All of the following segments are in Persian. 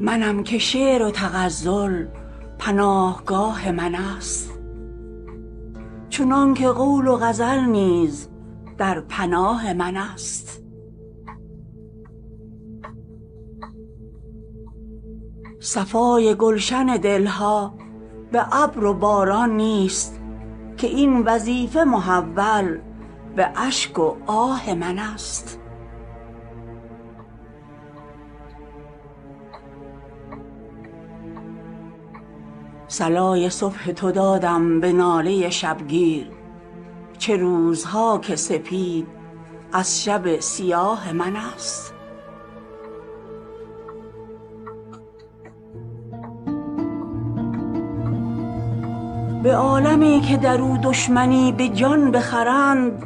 منم که شعر و تغزل پناهگاه من است، چنان که قول و غزل نیز در پناه من است. صفای گلشن دلها به ابر و باران نیست، که این وظیفه محول به اشک و آه من است. صلای صبح تو دادم به ناله شبگیر، چه روزها که سپید از شب سیاه من است. به عالمی که در او دشمنی به جان بخرند،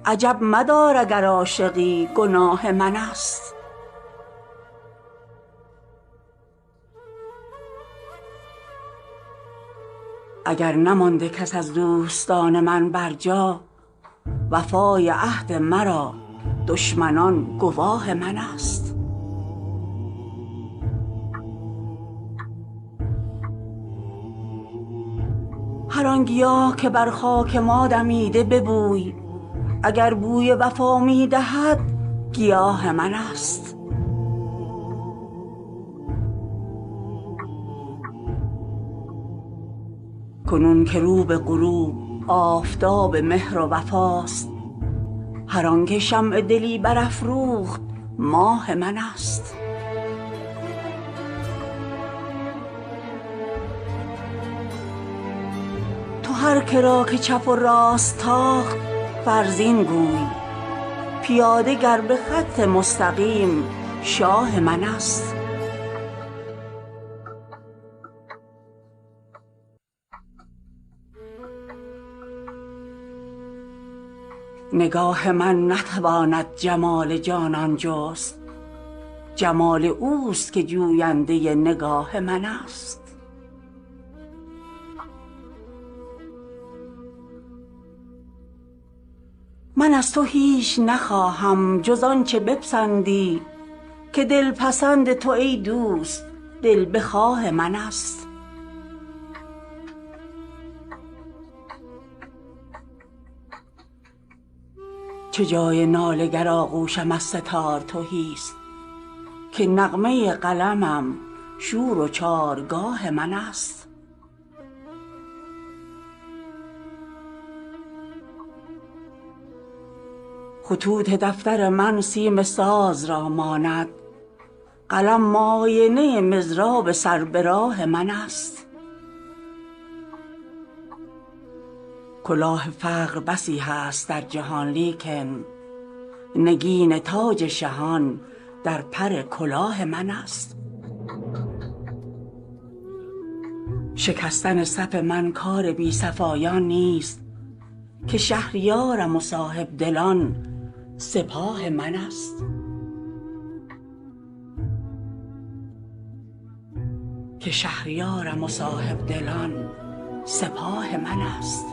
عجب مدار اگر عاشقی گناه من است. اگر نمانده کس از دوستان من بر جا، وفای عهد مرا دشمنان گواه من است. هر آن گیاه که بر خاک ما دمیده ببوی، اگر بوی وفا می دهد گیاه من است. کنون که رو به غروب آفتاب مهر و وفاست، هر آن که شمع دلی برافروخت ماه من است. تو هر که را که چپ و راست تاخت فرزین گوی، پیاده گر به خط مستقیم شاه من است. نگاه من نتواند جمال جانان جست، جمال اوست که جوینده نگاه من است. من از تو هیچ نخواهم جز آنچه بپسندی، که دلپسند تو ای دوست دل بخواه من است. چه جای ناله گر آغوشم از سه تار تهی است، که نغمه قلمم شور و چارگاه من است. خطوط دفتر من سیم ساز را ماند، قلم معاینه مضراب سر به راه من است. کلاه فقر بسی هست در جهان، لیکن نگین تاج شهان در پر کلاه من است. شکستن صف من کار بی صفایان نیست، که شهریارم و صاحبدلان سپاه من است. که شهریارم و صاحبدلان سپاه من است.